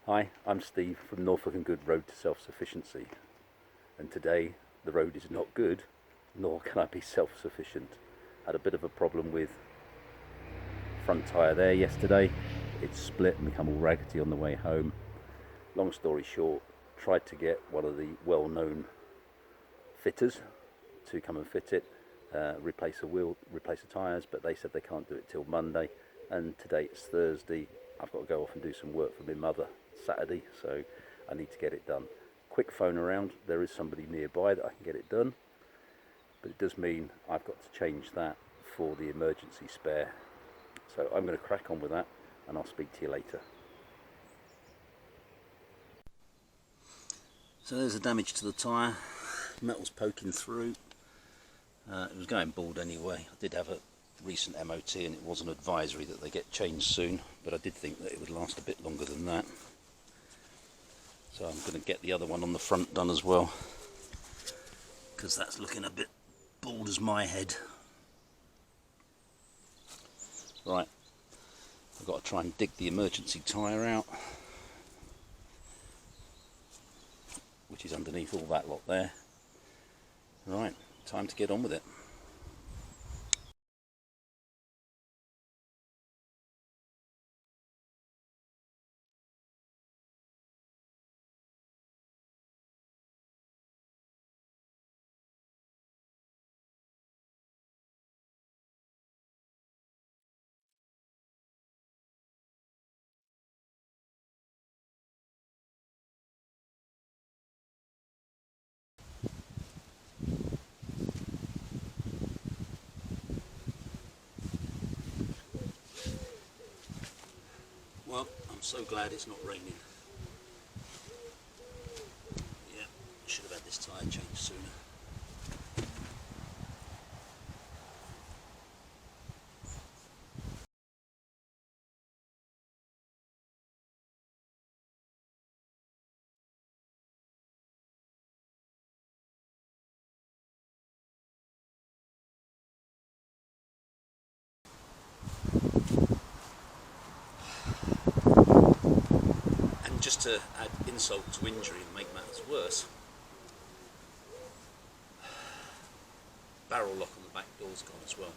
Hi, I'm Steve from Norfolk and Good Road to Self-Sufficiency, and today the road is not good, nor can I be self-sufficient. Had a bit of a problem with front tyre there yesterday. It's split and become all raggedy on the way home. Long story short, tried to get one of the well-known fitters to come and fit it, replace a wheel, replace the tyres, but they said they can't do it till Monday, and today it's Thursday. I've got to go off and do some work for my mother Saturday, so I need to get it done. Quick phone around, there is somebody nearby that I can get it done, but it does mean I've got to change that for the emergency spare. So I'm going to crack on with that, and I'll speak to you later. So there's the damage to the tyre, metal's poking through. It was going bald anyway. I did have a recent MOT and it was an advisory that they get changed soon, but I did think that it would last a bit longer than that. So I'm going to get the other one on the front done as well, because that's looking a bit bald as my head. Right, I've got to try and dig the emergency tyre out, which is underneath all that lot there. Right, time to get on with it. Well, I'm so glad it's not raining. Yeah, should have had this tyre changed sooner. And just to add insult to injury and make matters worse, barrel lock on the back door's gone as well.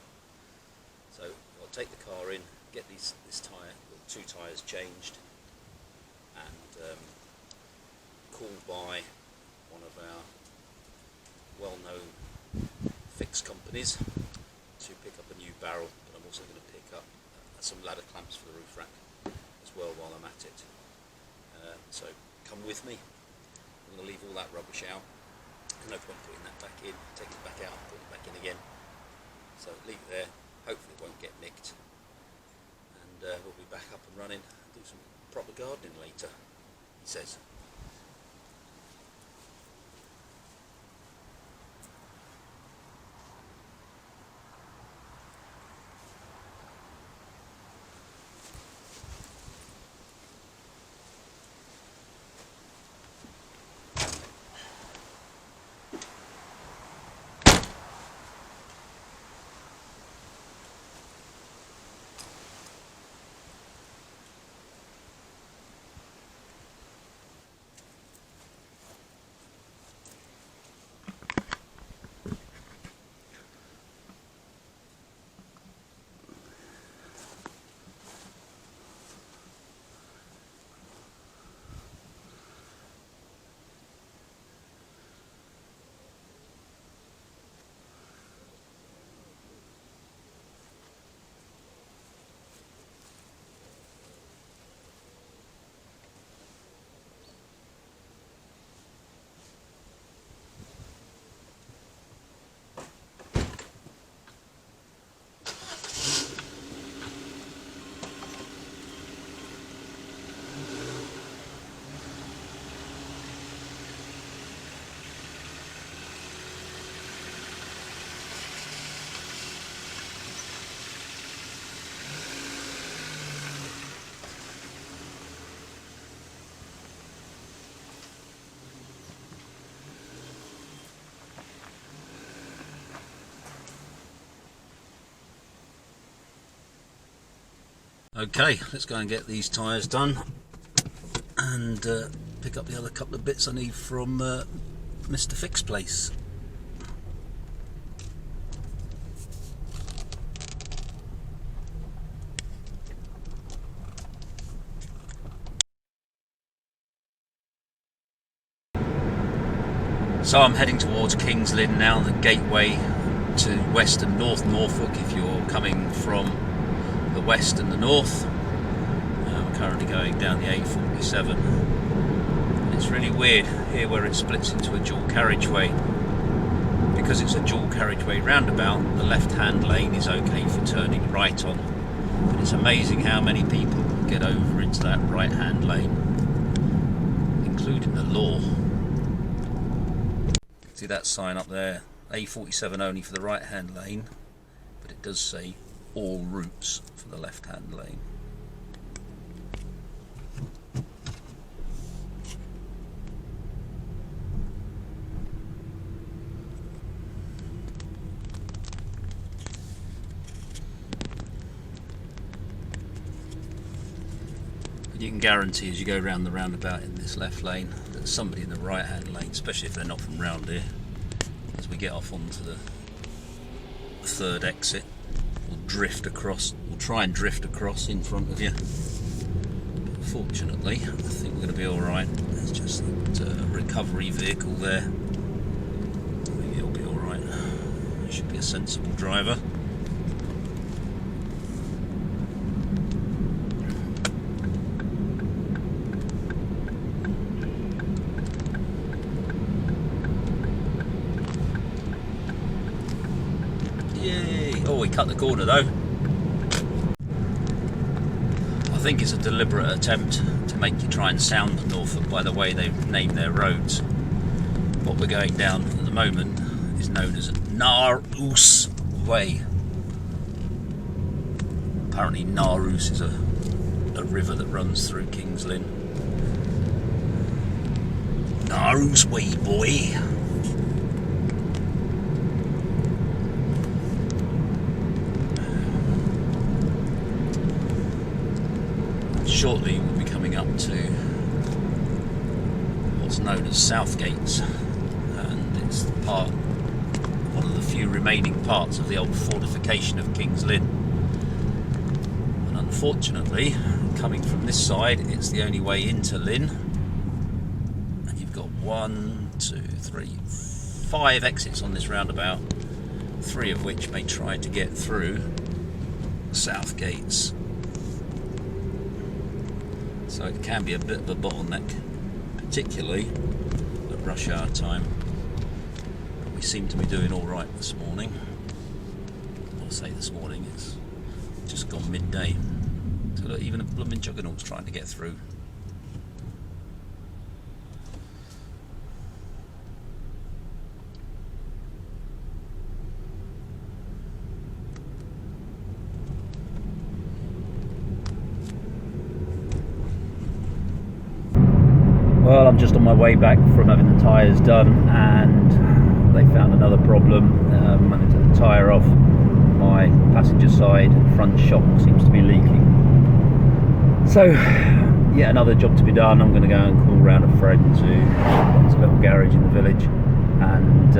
So I'll take the car in, get this tyre, or two tyres changed, and call by one of our well-known fix companies to pick up a new barrel, but I'm also going to pick up some ladder clamps for the roof rack as well while I'm at it. So come with me. I'm going to leave all that rubbish out. There's no point putting that back in, take it back out, put it back in again. So leave it there, hopefully it won't get nicked, and we'll be back up and running and do some proper gardening later, he says. Okay, let's go and get these tyres done. and pick up the other couple of bits I need from Mr. Fix Place. So I'm heading towards Kings Lynn now, the gateway to West and North Norfolk if you're coming from the west and the north. We're currently going down the A47. And it's really weird here where it splits into a dual carriageway. Because it's a dual carriageway roundabout, the left-hand lane is okay for turning right on. But it's amazing how many people get over into that right-hand lane, including the law. See that sign up there, A47 only for the right hand lane, but it does say all routes for the left hand lane. But you can guarantee as you go around the roundabout in this left lane that somebody in the right hand lane, especially if they're not from round here, as we get off onto the third exit, will drift across, will try and drift across in front of you. But fortunately, I think we're going to be alright. There's just a recovery vehicle there. I think it'll be alright. It should be a sensible driver. Yay! Oh, we cut the corner though. I think it's a deliberate attempt to make you try and sound Norfolk by the way they've named their roads. What we're going down at the moment is known as Naarus Way. Apparently Naarus is a river that runs through Kings Lynn. Naarus Way, boy! Shortly we'll be coming up to what's known as Southgates, and it's one of the few remaining parts of the old fortification of Kings Lynn. And unfortunately, coming from this side, it's the only way into Lynn. And you've got 5 exits on this roundabout, 3 of which may try to get through Southgates. So it can be a bit of a bottleneck, particularly at rush hour time. But we seem to be doing all right this morning. I'll say this morning, it's just gone midday. So look, even a blooming juggernaut's trying to get through. Well, I'm just on my way back from having the tyres done, and they found another problem. When they took the tyre off, my passenger side front shock seems to be leaking. So, yeah, another job to be done. I'm going to go and call round a friend who runs a little garage in the village and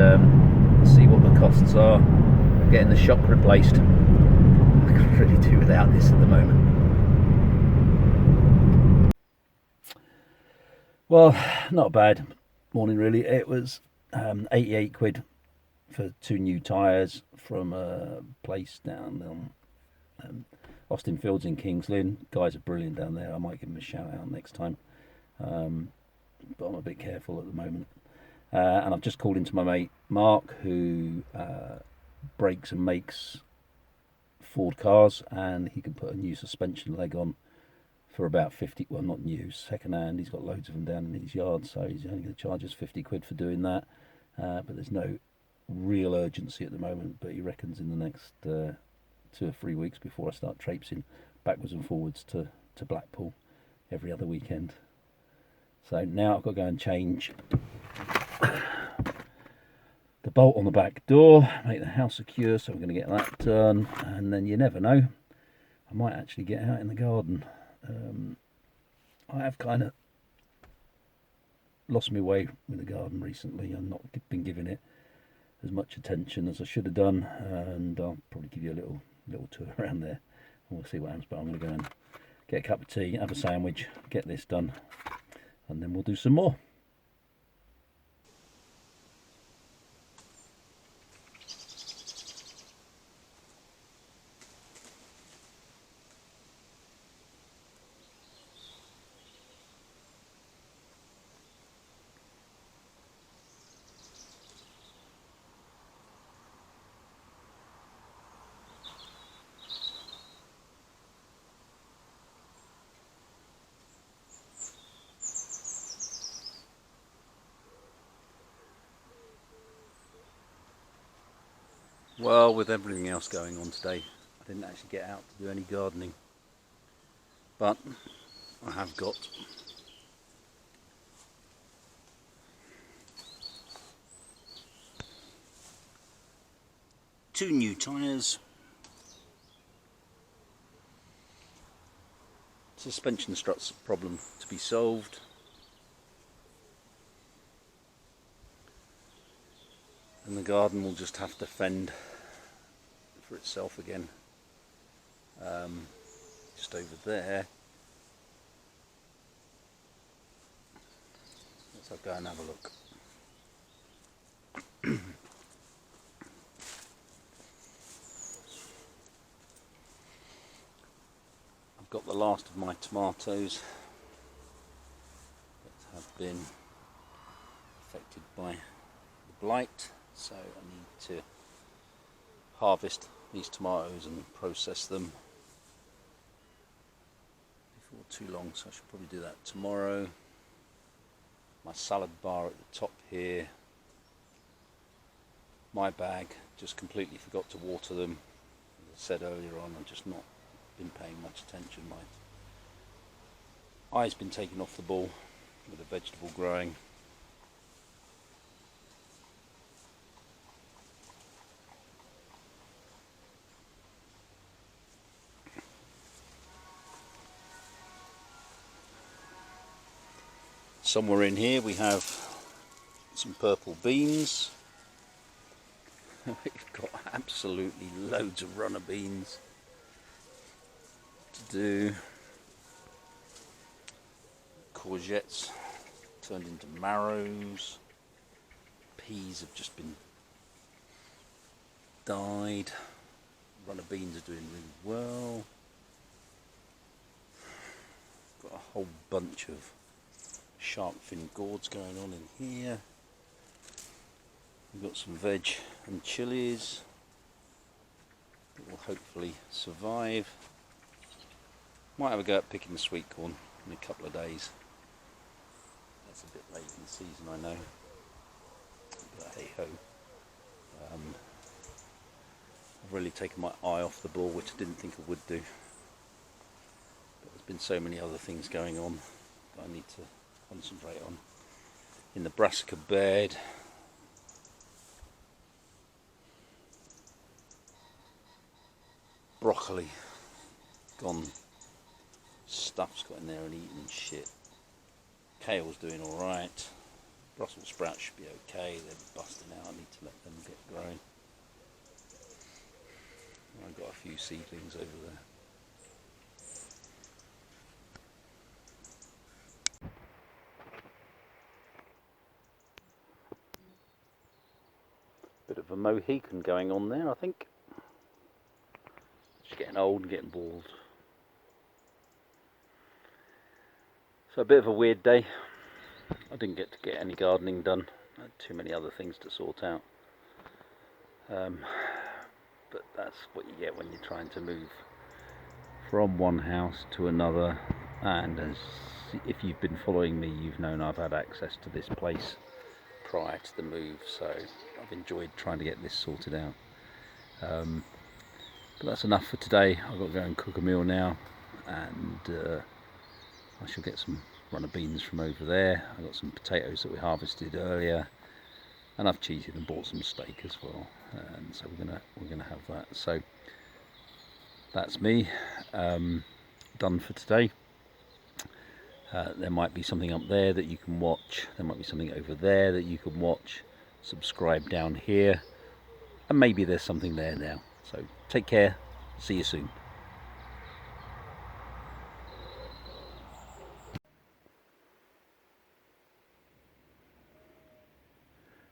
see what the costs are of getting the shock replaced. I could really do without this at the moment. Well, not bad morning really. It was 88 quid for 2 new tyres from a place down Austin Fields in Kings Lynn. Guys are brilliant down there. I might give them a shout out next time, but I'm a bit careful at the moment. And I've just called into my mate Mark, who breaks and makes Ford cars, and he can put a new suspension leg on for about 50, well, not new, second hand. He's got loads of them down in his yard, so he's only going to charge us 50 quid for doing that. But there's no real urgency at the moment, but he reckons in the next 2 or 3 weeks before I start traipsing backwards and forwards to Blackpool every other weekend. So now I've got to go and change the bolt on the back door, make the house secure, so I'm going to get that done, and then you never know, I might actually get out in the garden. I have kind of lost my way with the garden recently. I've not been giving it as much attention as I should have done, and I'll probably give you a little tour around there and we'll see what happens. But I'm going to go and get a cup of tea, have a sandwich, get this done, and then we'll do some more. Well, with everything else going on today, I didn't actually get out to do any gardening, but I have got two new tyres, suspension struts problem to be solved, and the garden will just have to fend for itself again. Just over there, let's go and have a look. I've got the last of my tomatoes that have been affected by the blight, so I need to harvest these tomatoes and process them before too long, so I should probably do that tomorrow. My salad bar at the top here, my bag, just completely forgot to water them. As I said earlier on, I've just not been paying much attention. My eye's been taken off the ball with the vegetable growing. Somewhere in here we have some purple beans. We've got absolutely loads of runner beans to do. Courgettes turned into marrows. Peas have just been dyed. Runner beans are doing really well. Got a whole bunch of shark fin gourds going on in here. We've got some veg and chilies that will hopefully survive. Might have a go at picking the sweet corn in a couple of days. That's a bit late in the season, I know, but hey ho. I've really taken my eye off the ball, which I didn't think I would do, but there's been so many other things going on that I need to concentrate on. In the brassica bed, broccoli gone, stuff's got in there and eating shit. Kale's doing alright. Brussels sprouts should be okay, they're busting out, I need to let them get growing. I've got a few seedlings over there. Bit of a Mohican going on there, I think. Just getting old and getting bald. So a bit of a weird day. I didn't get to get any gardening done. I had too many other things to sort out. But that's what you get when you're trying to move from one house to another. And as if you've been following me, you've known I've had access to this place prior to the move, so I've enjoyed trying to get this sorted out. But that's enough for today. I've got to go and cook a meal now, and I shall get some runner beans from over there. I've got some potatoes that we harvested earlier, and I've cheated and bought some steak as well, and so we're gonna have that. So that's me done for today. There might be something up there that you can watch. There might be something over there that you can watch. Subscribe down here. And maybe there's something there now. So take care. See you soon.